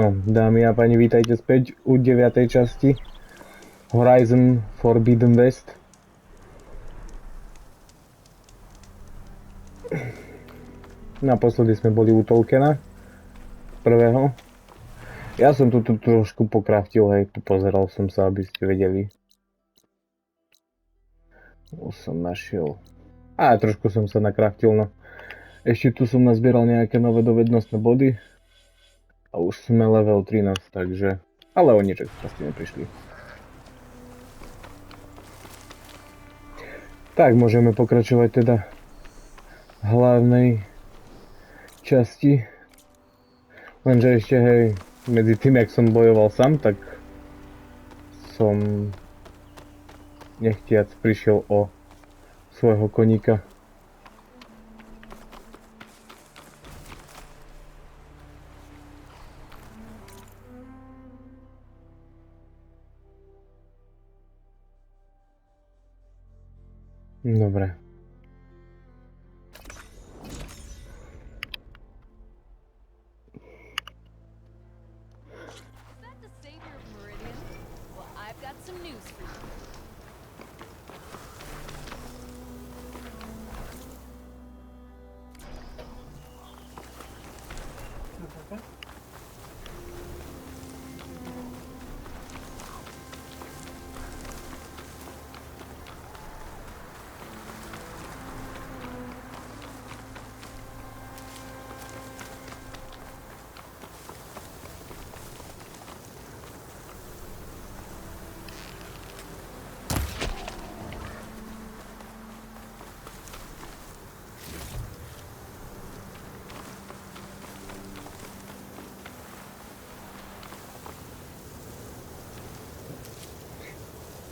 No, dámy a páni, vítajte späť u 9. časti Horizon Forbidden West. Naposledy sme boli u Tolkiena, prvého. Ja som tu trošku pokraftil, hej, pozeral som sa, aby ste vedeli. Už som našiel. Trošku som sa nakraftil, no. Ešte tu som nazbieral nejaké nové dovednostné body. A už sme level 13, takže... Ale o nič proste neprišli. Tak, môžeme pokračovať teda v hlavnej časti. Lenže ešte, hej, medzi tým, jak som bojoval sám, tak som nechtiac prišiel o svojho koníka. Dobre.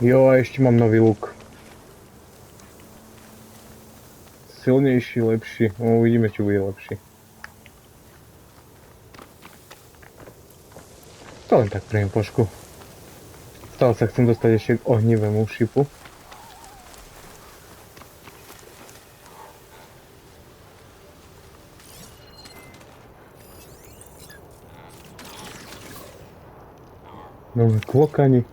Jo, a ešte mám nový luk. Silnejší, lepší. No, uvidíme, či bude lepší. To len tak pre pošku. Stále sa chcem dostať ešte k ohnivému šipu. Nové klokani.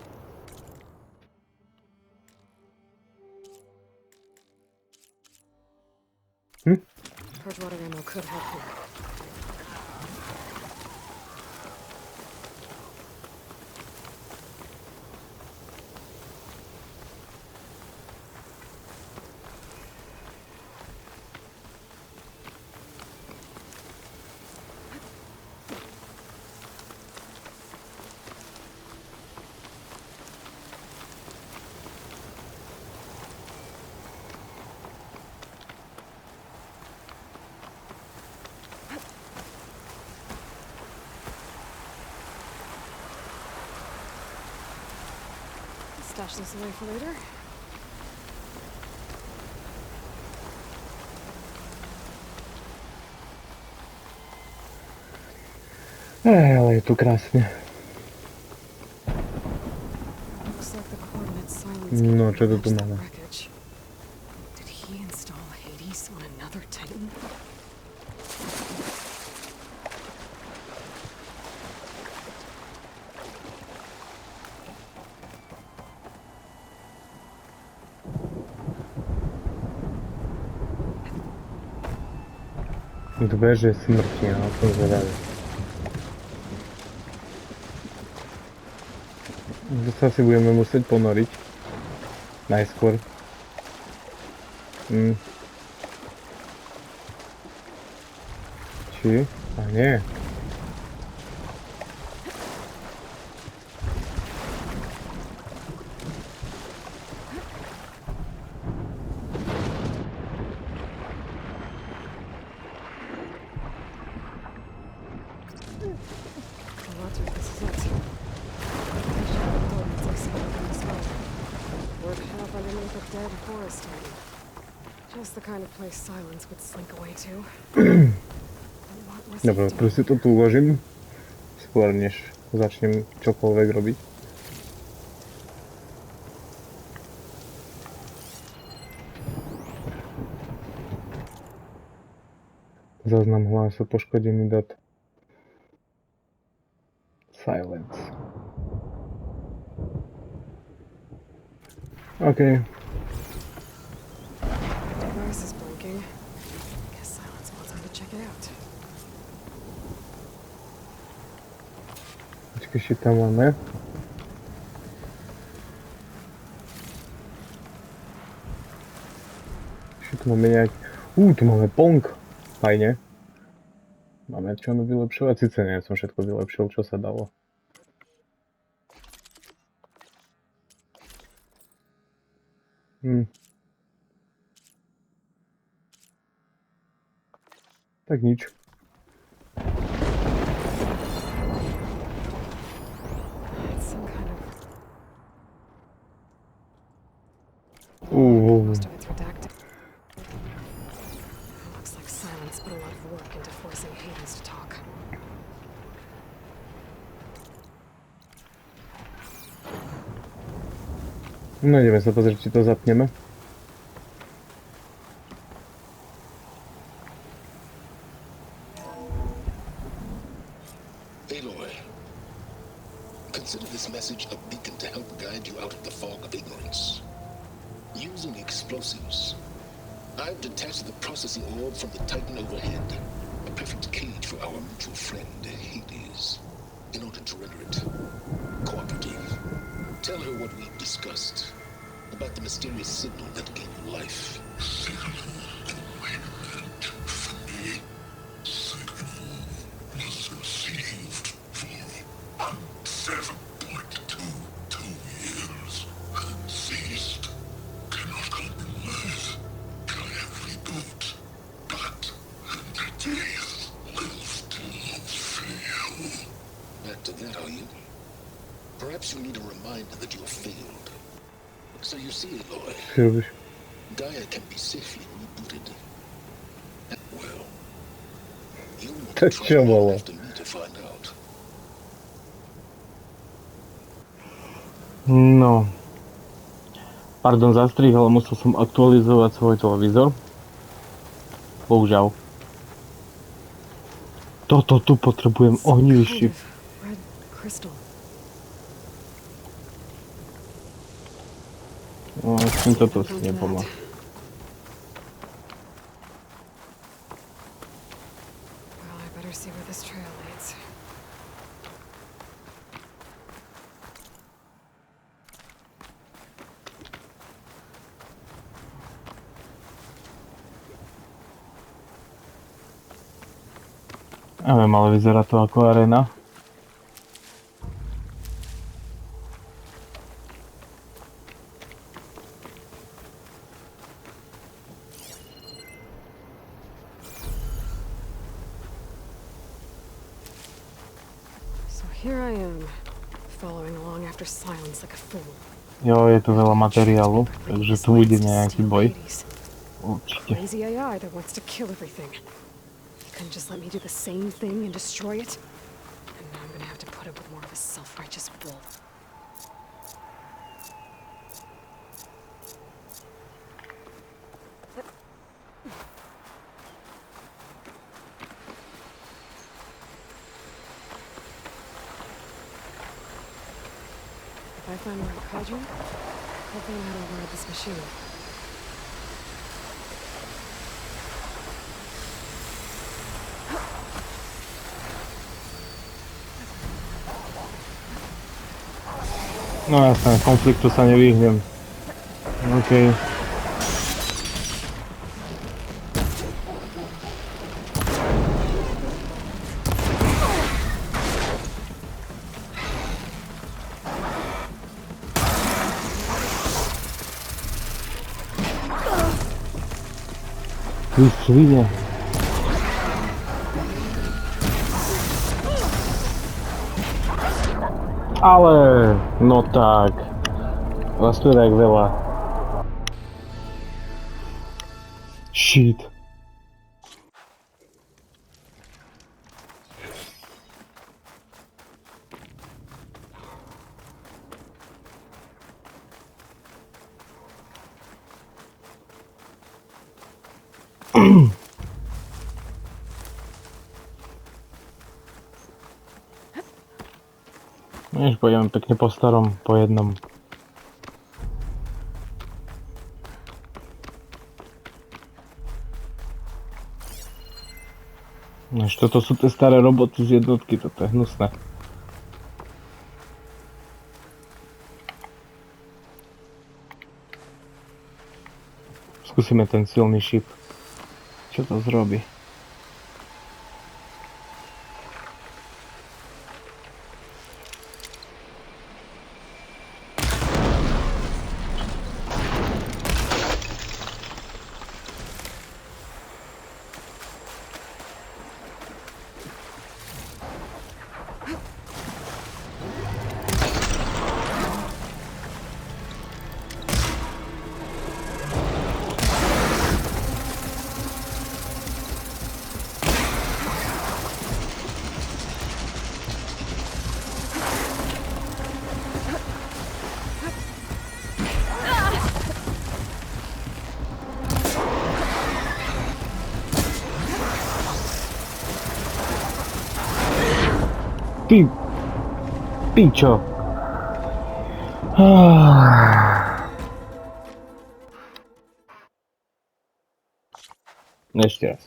Water ammo could help here. Stash this away for later. Ale je tu krásne. Looks like the coordinates silence. No, čo to tu máme? Did he install Hades on another Titan? Dveře smrti, no, som zvedavý. To sa si budeme musieť ponoriť. Najskôr. Či? A nie. Dobre, proste to tu uložím, skôr než začnem čokoľvek robiť. Záznam hlásu poškodený dat. Silence. Okay. Device is blinking. Guess Silence wants me to check it out. Počkej, ešte tam máme. Ešte tu máme nejak... tu máme Pong. Fajne. Máme čo vylepšovať, síce nie som všetko vylepšil, čo sa dalo. Tak nič. It's some kind of... Most of it's redacted. Looks like Silence put a lot of work into forcing Hades to talk. No ideme sa pozrieť, či to zapneme. Aloy, consider this message a beacon to help guide you out of the fog of ignorance. Using explosives, I've detached the processing orb from the Titan overhead, a perfect cage for our mutual friend, Hades. In order to render it cooperative, tell her what we've discussed about the mysterious signal that gave you life. To that, are you? Perhaps you need a reminder that you have failed. So you see, Aloy, Gaia can be safely rebooted. Well, you want to try after me to find out. No. Pardon za strih, ale musel som aktualizovať svoj televízor. Bohužiaľ. Toto tu potrebujem ohnivišti. Crystal. No, s týmto to si nepomá. Well, I better see where this trail leads. Neviem, ale vyzerá to ako arena. Here I am, following along after Silence like a fool. Jo, je tu veľa materiálu, takže tu bude nejaký boj. Určite. Crazy AI that wants to kill everything. You couldn't just let me do the same thing and destroy it? And now I'm gonna have to put up with more of a self-righteous bull. If I find the right cauldron, hopefully I don't override this machine. No jasné, konfliktu sa nevyhnem. OK. Vy svine. Ale, no tak. Vás tu je tak veľa. Shit. pôjdeme pekne po starom, po jednom. Až toto sú tie staré roboty z jednotky, toto je hnusné. Skúsime ten silný šíp. Čo to zrobí? Ty pičo. Ešte raz.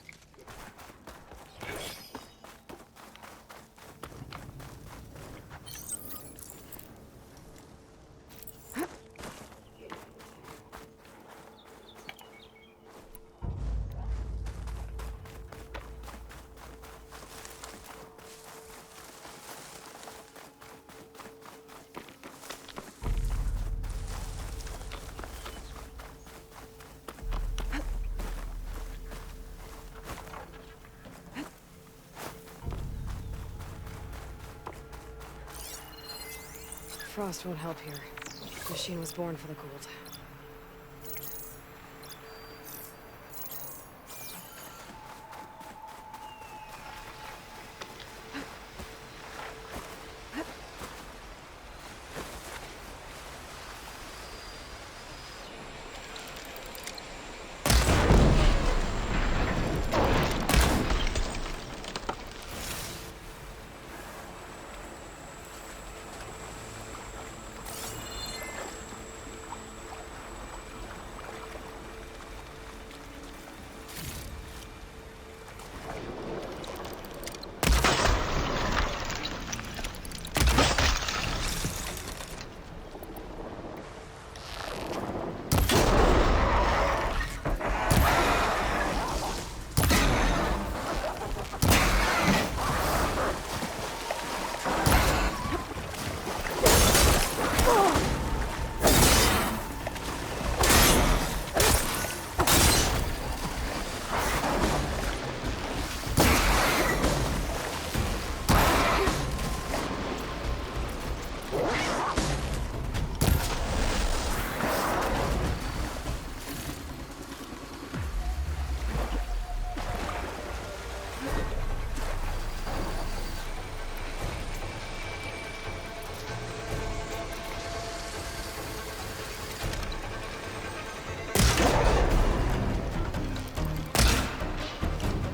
Frost won't help here. The machine was born for the cold.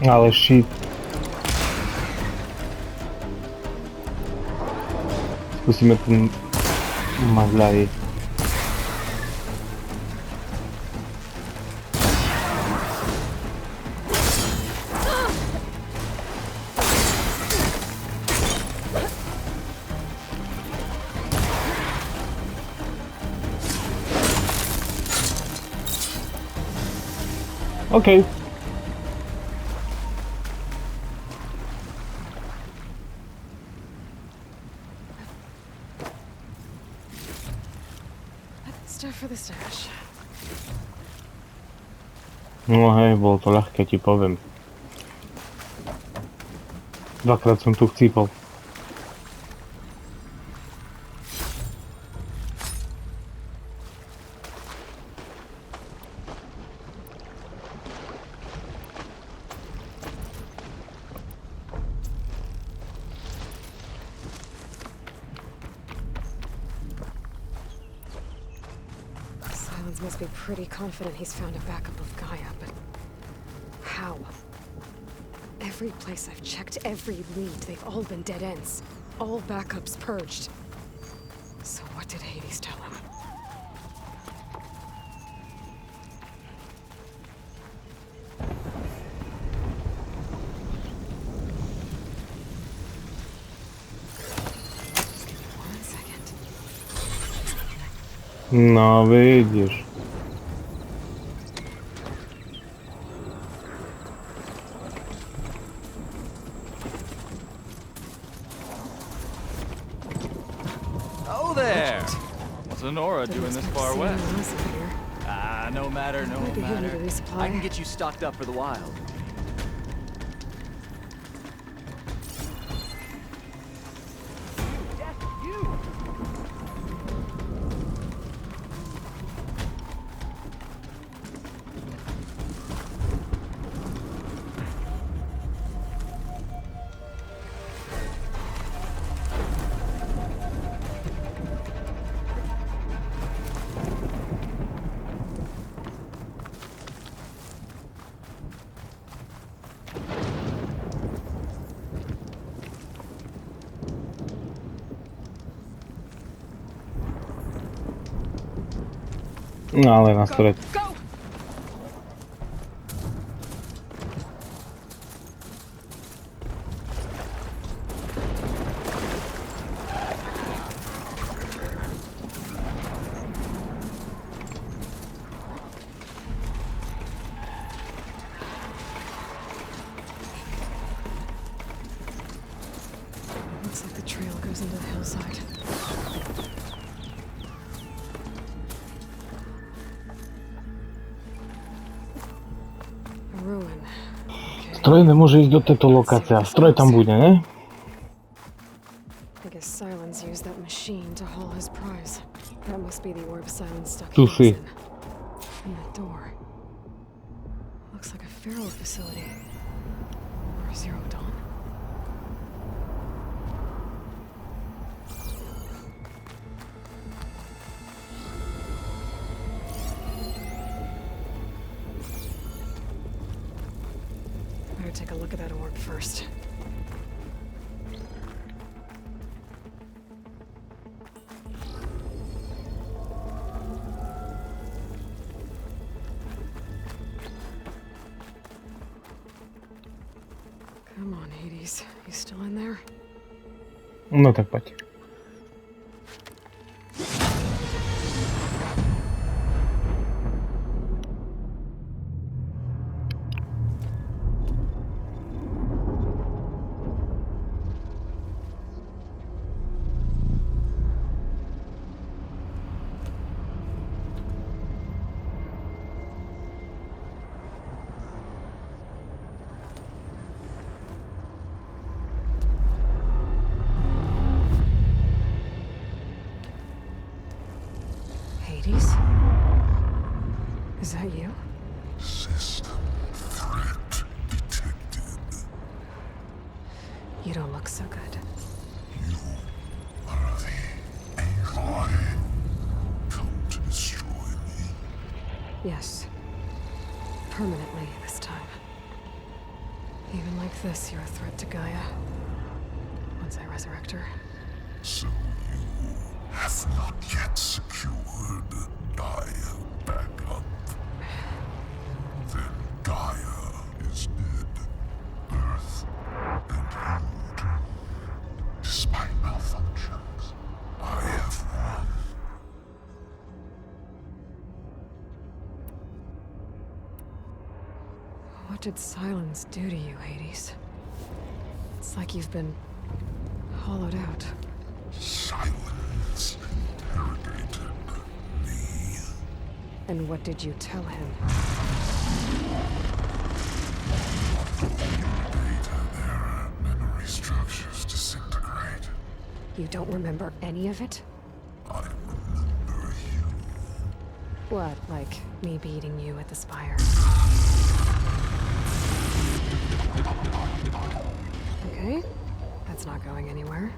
Ale šíp. Skúsime ten mazľavý. OK. Stuff for the stash. No hej, bolo to ľahké, ti poviem. Dvakrát som tu chcípol. Must be pretty confident he's found a backup of Gaia, but how? Every place I've checked, every lead, they've all been dead ends. All backups purged. Please tell him. One second. No vidíš. Oh there! What's Honora doing this far west? Here. Ah, no matter, no Might be handy matter. to resupply. I can get you stocked up for the wild. Yes, you! No ale na stred. Go! Looks like the trail goes into the hillside. A ruin. Okay. Stroj nemôže ísť do tejto lokácie a stroj tam bude, ne? I guess Silence used that machine to haul his prize. That must be the orb Silence stuck Tu his si. in. And that door. Looks like a feral facility. Or a Zero Dawn. Better take a look at that orb first. Come on, Hades. You still in there? No tak poď. Hades? Is that you? System threat detected. You don't look so good. You are the AI come to destroy me. Yes. Permanently this time. Even like this, you're a threat to Gaia. Once I resurrect her. So you have not yet secured Gaia back up. Then Gaia is dead. Earth and you doomed. Despite malfunctions, I have won. What did Silence do to you, Hades? It's like you've been hollowed out. Silence interrogated me. And what did you tell him? Data there, memory structures disintegrate. You don't remember any of it? I remember you. What, like me beating you at the spire? Okay, that's not going anywhere.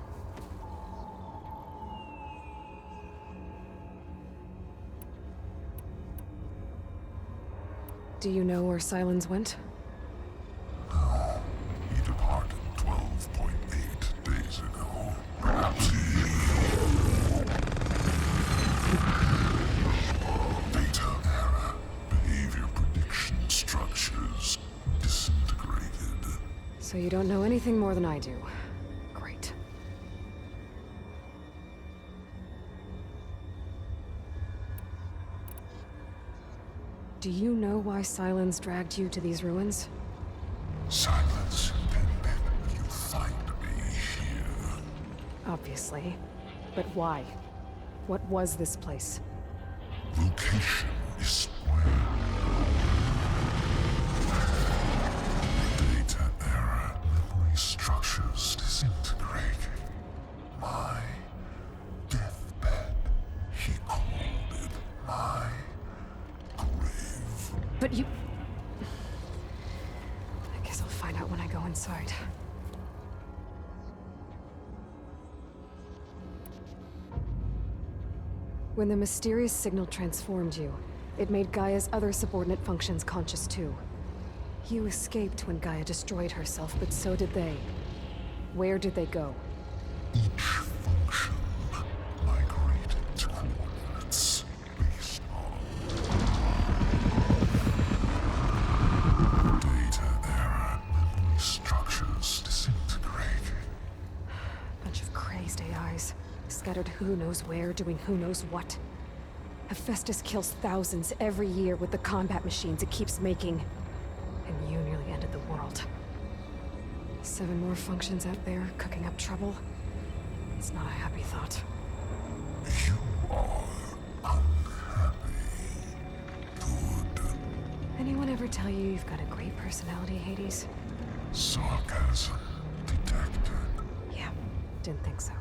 Do you know where Silence went? No, he departed 12.8 days ago. Perhaps he... So you don't know anything more than I do. Great. Do you know why Silence dragged you to these ruins? Silence intended you find me here. Obviously. But why? What was this place? Location is where data era memory structures disintegrate. My deathbed, he called it my grave. But you... I guess I'll find out when I go inside. When the mysterious signal transformed you, it made Gaia's other subordinate functions conscious too. You escaped when Gaia destroyed herself, but so did they. Where did they go? Each function migrated to coordinates based on data era memory structures disintegrating. Bunch of crazed AIs, scattered who knows where, doing who knows what. Hephaestus kills thousands every year with the combat machines it keeps making. And you nearly ended the world. 7 more functions out there, cooking up trouble. It's not a happy thought. You are unhappy. Good. Anyone ever tell you you've got a great personality, Hades? Sarcasm detected. Yeah, didn't think so.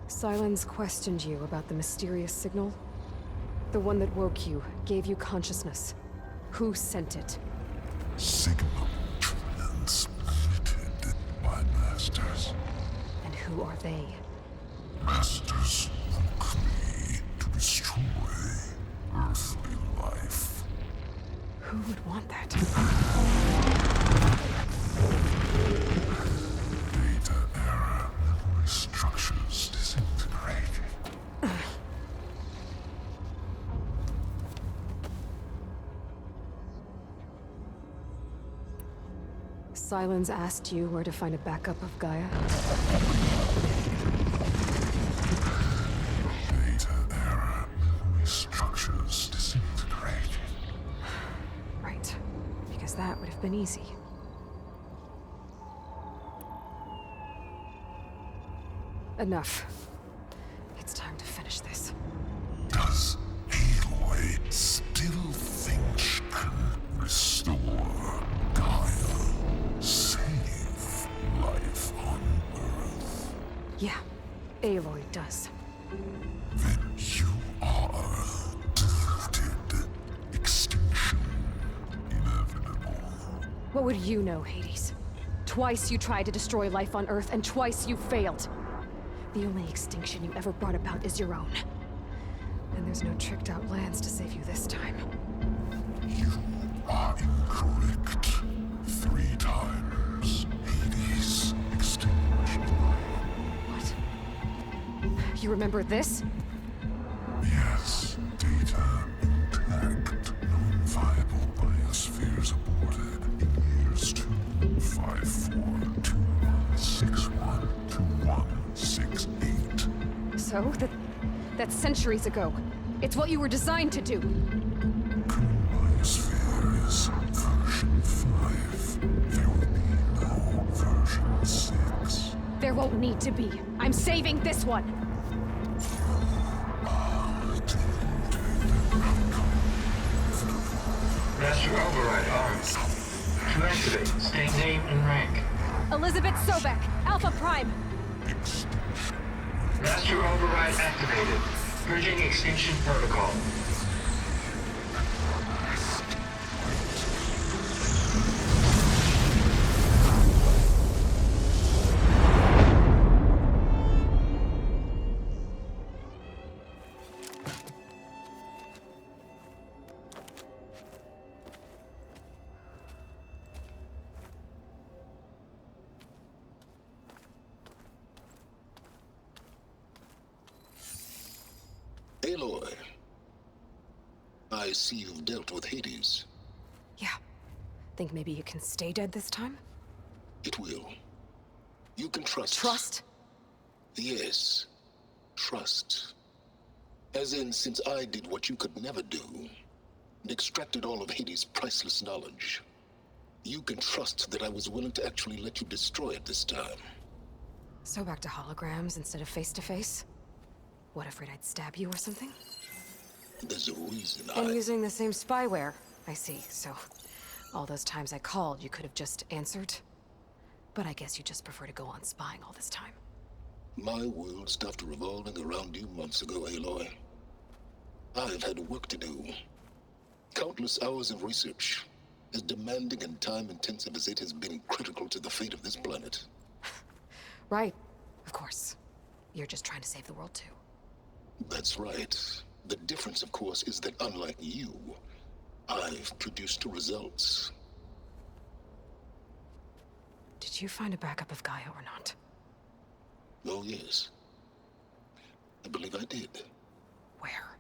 Silence questioned you about the mysterious signal. The one that woke you, gave you consciousness. Who sent it? Signal transmitted by masters. And who are they? Masters woke me to destroy earthly life. Who would want that? Data era memory structures disintegrating. Silence asked you where to find a backup of Gaia? Data era memory structures disintegrating. Right. Because that would have been easy. Enough. It's time to finish this. Does Aloy still think she can restore Gaia? Save life on Earth? Yeah, Aloy does. Then you are deluded. Extinction inevitable. What would you know, Hades? Twice you tried to destroy life on Earth, and twice you failed. The only extinction you ever brought about is your own. And there's no tricked-out lands to save you this time. You are incorrect. 3 times. Hades extinguished life. What? You remember this? Yes, data intact. Non-viable biospheres aborted in years 254, 2161, 2168. So, that's centuries ago. It's what you were designed to do. Current biosphere is version 5. There will be no version 6. There won't need to be. I'm saving this one. Master override armed. To activate, state name and rank. Elizabeth Sobek, Alpha Prime. Extinction. Master override activated. Purging extinction protocol. Aloy, I see you've dealt with Hades. Yeah. Think maybe you can stay dead this time? It will. You can trust. Trust? Yes. Trust. As in, since I did what you could never do, and extracted all of Hades' priceless knowledge, you can trust that I was willing to actually let you destroy it this time. So back to holograms instead of face-to-face? What, afraid I'd stab you or something? There's a reason And using the same spyware. I see, so all those times I called, you could have just answered? But I guess you just prefer to go on spying all this time. My world stopped revolving around you months ago, Aloy. I've had work to do. Countless hours of research, as demanding and time-intensive as it has been critical to the fate of this planet. Right, of course. You're just trying to save the world too. That's right. The difference, of course, is that unlike you, I've produced results. Did you find a backup of Gaia or not? Oh, yes. I believe I did. Where?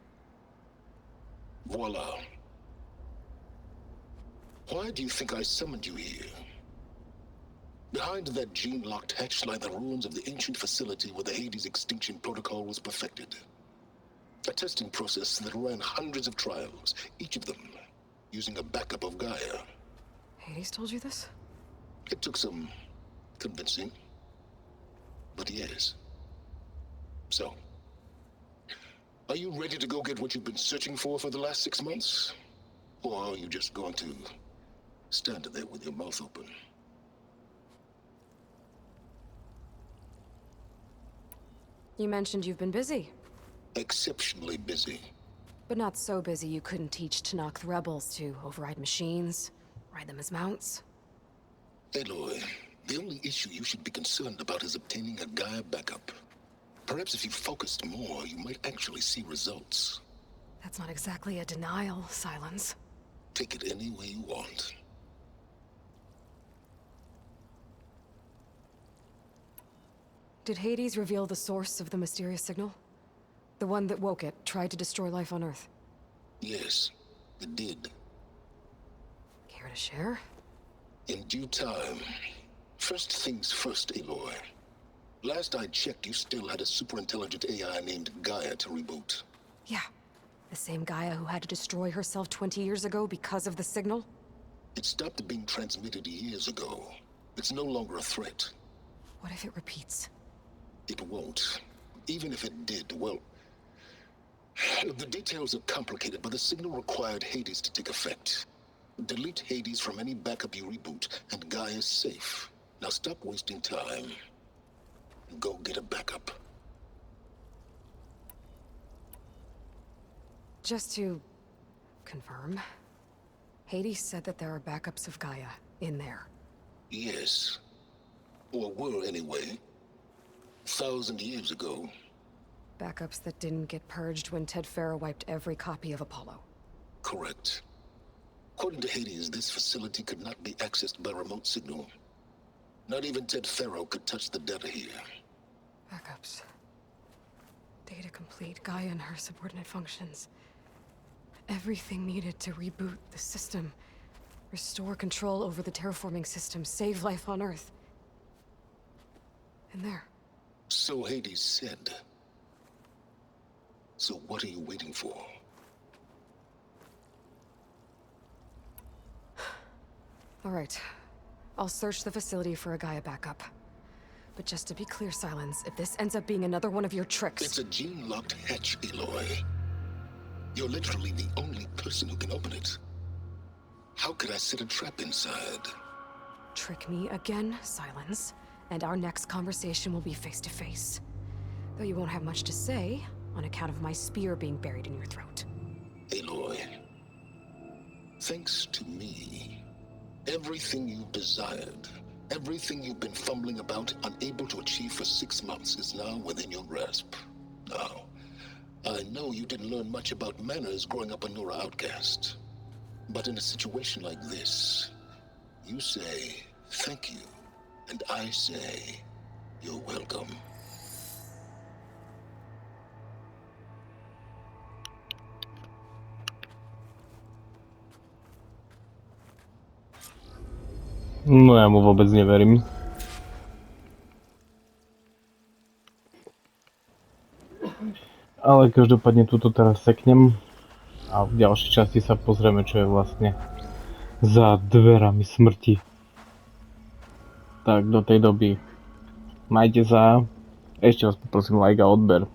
Voila. Why do you think I summoned you here? Behind that gene-locked hatch lie the ruins of the ancient facility where the Hades extinction protocol was perfected. A testing process that ran hundreds of trials, each of them using a backup of Gaia. Hades told you this? It took some convincing, but yes. So, are you ready to go get what you've been searching for the last 6 months? Or are you just going to stand there with your mouth open? You mentioned you've been busy. Exceptionally busy. But not so busy you couldn't teach Tanakh the rebels to override machines, ride them as mounts. Aloy, the only issue you should be concerned about is obtaining a Gaia backup. Perhaps if you focused more, you might actually see results. That's not exactly a denial, Silence. Take it any way you want. Did Hades reveal the source of the mysterious signal? The one that woke it, tried to destroy life on Earth? Yes, it did. Care to share? In due time. First things first, Aloy. Last I checked, you still had a super-intelligent AI named Gaia to reboot. Yeah. The same Gaia who had to destroy herself 20 years ago because of the signal? It stopped being transmitted years ago. It's no longer a threat. What if it repeats? It won't. Even if it did, well... The details are complicated, but the signal required Hades to take effect. Delete Hades from any backup you reboot, and Gaia's safe. Now stop wasting time. Go get a backup. Just to confirm, Hades said that there are backups of Gaia in there. Yes. Or were, anyway. 1,000 years ago. Backups that didn't get purged when Ted Farrow wiped every copy of Apollo. Correct. According to Hades, this facility could not be accessed by remote signal. Not even Ted Farrow could touch the data here. Backups. Data complete, Gaia and her subordinate functions. Everything needed to reboot the system. Restore control over the terraforming system, save life on Earth. And there. So Hades said. So what are you waiting for? All right. I'll search the facility for a Gaia backup. But just to be clear, Silence, if this ends up being another one of your tricks... It's a gene-locked hatch, Aloy. You're literally the only person who can open it. How could I set a trap inside? Trick me again, Silence, and our next conversation will be face-to-face. Though you won't have much to say, on account of my spear being buried in your throat. Aloy, thanks to me, everything you've desired, everything you've been fumbling about, unable to achieve for 6 months, is now within your grasp. Now, I know you didn't learn much about manners growing up a Nora outcast. But in a situation like this, you say, thank you, and I say, you're welcome. No ja mu vôbec neverím. Ale každopádne túto teraz seknem a v ďalšej časti sa pozrieme, čo je vlastne za dverami smrti. Tak do tej doby majte sa. Ešte vás poprosím like a odber.